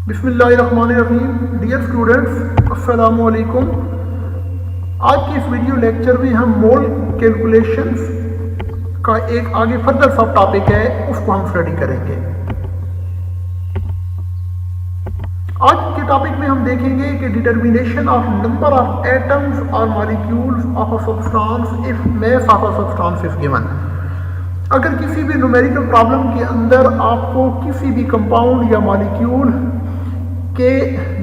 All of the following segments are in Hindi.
बिस्मिल्लाहिर्रहमानिर्रहीम। डियर स्टूडेंट्स, अस्सलामु अलैकुम। आज के इस वीडियो लेक्चर में हम मोल कैलकुलेशंस का एक आगे फर्दर सब टॉपिक है, उसको हम स्टडी करेंगे। आज के टॉपिक में हम देखेंगे कि determination of number of atoms और molecules of a substance if mass of a substance is given. अगर किसी भी न्यूमेरिकल प्रॉब्लम के अंदर आपको किसी भी कंपाउंड या मॉलिक्यूल के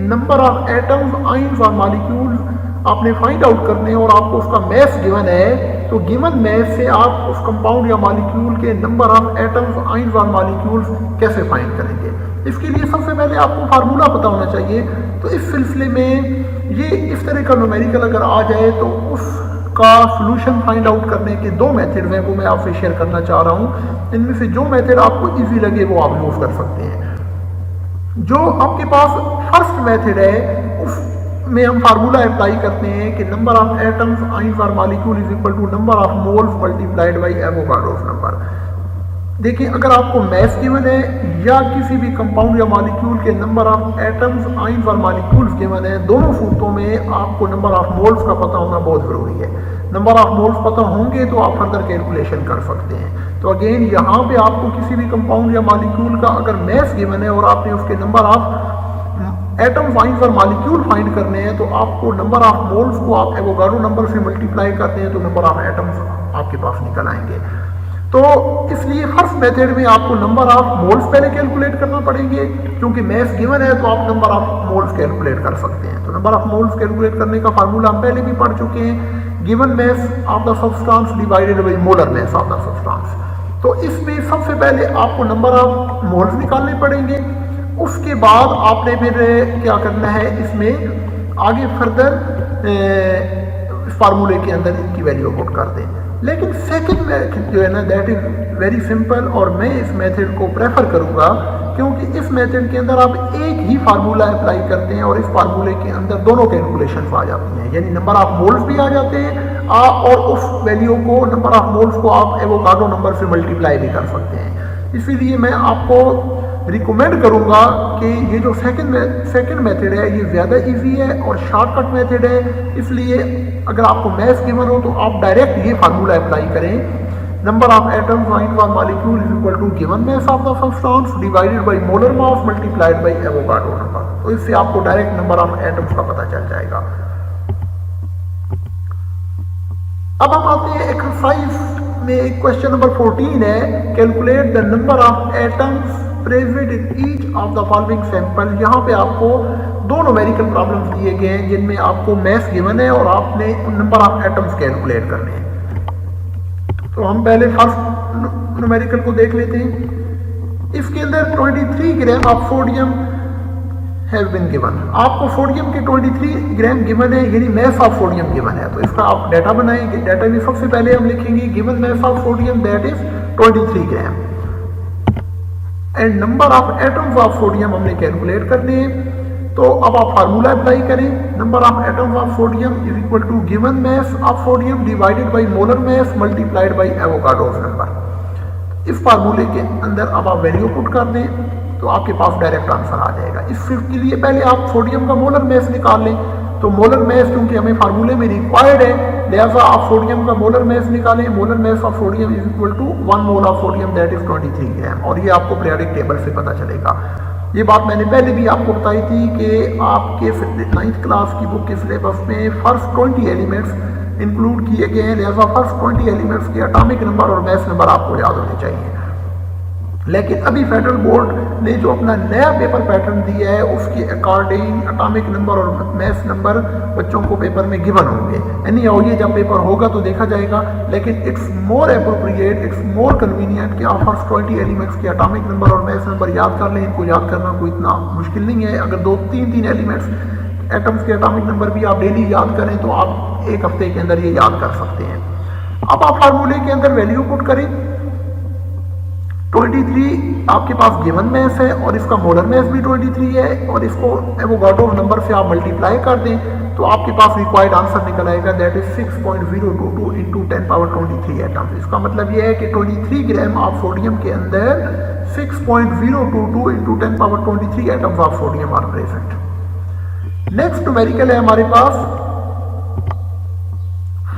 नंबर ऑफ एटम्स, आयंस और मॉलिक्यूल्स आपने फाइंड आउट करने हैं और आपको उसका मैस गिवन है, तो गिवन मैस से आप उस कंपाउंड या मॉलिक्यूल के नंबर ऑफ एटम्स, आयंस और मॉलिक्यूल्स कैसे फाइंड करेंगे। इसके लिए सबसे पहले आपको फार्मूला पता होना चाहिए। तो इस सिलसिले में ये इस तरह का न्यूमेरिकल अगर आ जाए तो उसका सोल्यूशन फाइंड आउट करने के दो मेथड हैं, वो मैं आपसे शेयर करना चाह रहा हूँ। इनमें से जो मेथड आपको ईजी लगे वो आप यूज कर सकते हैं। जो आपके पास फर्स्ट मेथड है उसमें हम फार्मूला अप्लाई करते हैं कि नंबर ऑफ एटम्स, आयंस और molecule is equal to number of moles multiplied by Avogadro's number. देखिए, अगर आपको मैस गिवन है या किसी भी कंपाउंड या मॉलिक्यूल के नंबर ऑफ एटम्स, आयंस और मॉलिक्यूल्स गिवन है, दोनों सूरतों में आपको नंबर ऑफ मोल्स का पता होना बहुत जरूरी है। नंबर ऑफ मोल्स पता होंगे तो आप फर्दर कैलकुलेशन कर सकते हैं। तो अगेन यहाँ पे आपको किसी भी कंपाउंड या मॉलिक्यूल का अगर मैस गिवन है और आपने उसके नंबर ऑफ एटम्स, आयंस और मॉलिक्यूल फाइंड करने हैं, तो आपको नंबर ऑफ मोल्स को आप एवोगाड्रो नंबर से मल्टीप्लाई करते हैं तो नंबर ऑफ एटम्स आपके पास निकल आएंगे। तो इसलिए फर्स्ट मेथड में आपको नंबर ऑफ मोल्स पहले कैलकुलेट करना पड़ेंगे, क्योंकि मैस गिवन है तो आप नंबर ऑफ मोल्स कैलकुलेट कर सकते हैं। तो नंबर ऑफ मोल्स कैलकुलेट करने का फार्मूला हम पहले भी पढ़ चुके हैं, given mass of the substance divided by molar mass of the substance. तो इसमें सबसे पहले आपको नंबर ऑफ मोल्स निकालने पड़ेंगे, उसके बाद आपने फिर क्या करना है, इसमें आगे फर्दर फार्मूले के अंदर इनकी वैल्यू पुट कर दें। लेकिन सेकंड मेथड जो है ना, दैट इज वेरी सिंपल, और मैं इस मेथड को प्रेफर करूंगा क्योंकि इस मेथड के अंदर आप एक ही फार्मूला अप्लाई करते हैं और इस फार्मूले के अंदर दोनों कैलकुलेशन आ जाती हैं, यानी नंबर ऑफ मोल्स भी आ जाते हैं और उस वैल्यू को, नंबर ऑफ मोल्स को आप एवोगाड्रो नंबर से मल्टीप्लाई भी कर सकते हैं। इसीलिए मैं आपको रिकमेंड करूंगा कि ये जो सेकंड मेथड है ये ज़्यादा इजी है और शॉर्टकट मेथड है। इसलिए अगर आपको मैथ्स गिवन हो तो आप डायरेक्ट ये फार्मूला अप्लाई करें, नंबर ऑफ एटम्स, आयंस और molecule is equal to given mass of the substance divided by molar mass multiplied by Avogadro number. तो इससे आपको डायरेक्ट नंबर ऑफ एटम्स का पता चल जाएगा। अब हम आते हैं एक्सरसाइज में, एक क्वेश्चन नंबर 14 है, calculate the number of atoms present in each of the following sample. यहाँ पे आपको दो न्यूमेरिकल प्रॉब्लम्स दिए गए हैं जिनमें आपको मैस गिवन है और आपने नंबर ऑफ एटम्स कैलकुलेट करने हैं। तो हम पहले फर्स्ट न्यूमेरिकल को देख लेते हैं। इसके अंदर 23 gram of sodium have been given. आपको सोडियम के 23 ग्राम गिवन है, यानी मैस ऑफ सोडियम गिवन है। तो इसका आप डाटा बनाएंगे। डाटा में सबसे पहले हम लिखेंगे given mass of sodium that is 23 gram and number of atoms of sodium हमने कैलकुलेट करने हैं। तो अब आप फार्मूला अप्लाई करें, number of atoms of sodium is equal to given mass of sodium divided by molar mass multiplied by Avogadro's number. इस फार्मूले के अंदर अब आप वैल्यू पुट कर दें तो आपके पास डायरेक्ट आंसर आ जाएगा। इसके लिए पहले आप सोडियम का मोलर मैस निकाल लें। तो मोलर मैस क्योंकि हमें फार्मूले में रिक्वायर्ड है, लिहाजा आप सोडियम का मोलर मैस निकालें। Molar mass of sodium is equal to 1 mole of sodium that is 23 gram, और ये आपको पीरियोडिक टेबल से पता चलेगा। ये बात मैंने पहले भी आपको बताई थी कि आपके 9th क्लास की बुक के सिलेबस में फर्स्ट 20 एलिमेंट्स इंक्लूड किए गए हैं, लिहाजा फर्स्ट 20 एलिमेंट्स के एटॉमिक नंबर और मैस नंबर आपको याद होने चाहिए। लेकिन अभी फेडरल बोर्ड ने जो अपना नया पेपर पैटर्न दिया है उसके अकॉर्डिंग एटॉमिक नंबर और मैस नंबर बच्चों को पेपर में गिवन होंगे। यानी ये जब पेपर होगा तो देखा जाएगा, लेकिन it's more appropriate, it's more convenient कि आप फर्स्ट 20 एलिमेंट्स के एटॉमिक नंबर और मैस नंबर याद कर लें। इनको याद करना कोई इतना मुश्किल नहीं है। अगर 2-3 एलिमेंट्स एटम्स के एटॉमिक नंबर भी आप डेली याद करें तो आप एक हफ्ते के अंदर ये याद कर सकते हैं। अब आप फार्मूले के अंदर वैल्यू पुट करें। 23 आपके पास गिवन मैस है और इसका मोलर मैस भी 23 है और इसको एवोगाड्रो नंबर से आप मल्टीप्लाई कर दें तो आपके पास रिक्वायर्ड आंसर निकल आएगा, that is 6.022 into 10 power 23 atoms. इसका मतलब यह है कि 23 ग्राम ऑफ सोडियम के अंदर 6.022 into 10 power 23 atoms of sodium are present. Next numerical है हमारे पास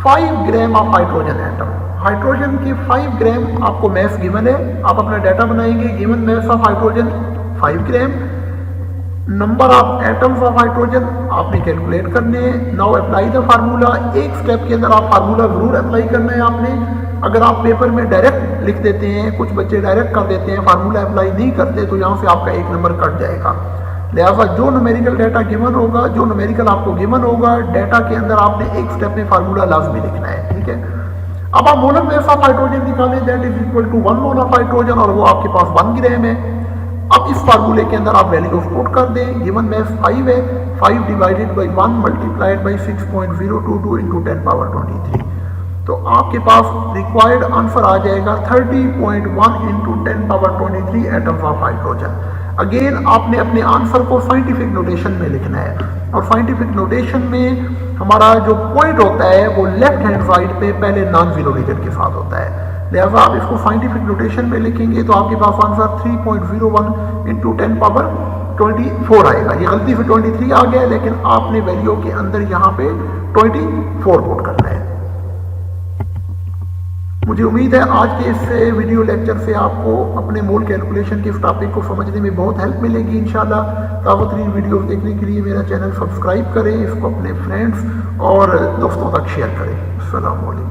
5 gram of hydrogen atom. Hydrogen के 5 ग्राम आपको मैस गिवन है, आप अपना डाटा बनाएंगे। Given mass of hydrogen 5 gram, number of atoms of hydrogen आपने कैलकुलेट करने हैं। Now apply the formula. एक स्टेप के अंदर आप फार्मूला जरूर अप्लाई करना है आपने। अगर आप पेपर में डायरेक्ट लिख देते हैं, कुछ बच्चे डायरेक्ट कर देते हैं, फार्मूला अप्लाई नहीं करते, तो यहाँ से आपका 1 नंबर कट जाएगा। लिहाजा जो न्यूमेरिकल डाटा गिवन होगा, जो न्यूमेरिकल आपको गिवन होगा, डाटा के अंदर आपने एक स्टेप में फार्मूला लाजमी लिखना है, ठीक है। अब आप मोलर मास ऑफ हाइड्रोजन निकालें, that is equal to 1 mole of hydrogen, और वो आपके पास 1 ग्राम है। अब इस फार्मूले के अंदर आप वैल्यू पुट कर दें। गिवन मैस 5 है, 5 divided by 1 multiplied by 6.022 into 10 power 23, तो आपके पास रिक्वायर्ड आंसर आ जाएगा 30.1 into 10 power 23 atoms of hydrogen. Again आपने अपने आंसर को साइंटिफिक नोटेशन में लिखना है, और साइंटिफिक नोटेशन में हमारा जो पॉइंट होता है वो लेफ्ट हैंड साइड पे पहले नॉन जीरो डिजिट के साथ होता है। लिहाजा आप इसको साइंटिफिक नोटेशन में लिखेंगे तो आपके पास आंसर 3.01 इंटू 10 पावर 24 आएगा। ये गलती से 23 आ गया, लेकिन आपने वैल्यू के अंदर यहाँ पे 24 पुट करना है। मुझे उम्मीद है आज के इस वीडियो लेक्चर से आपको अपने मोल कैलकुलेशन के इस टॉपिक को समझने में बहुत हेल्प मिलेगी इंशाल्लाह। ताबतरीन वीडियो देखने के लिए मेरा चैनल सब्सक्राइब करें, इसको अपने फ्रेंड्स और दोस्तों तक शेयर करें। अस्सलाम वालेकुम।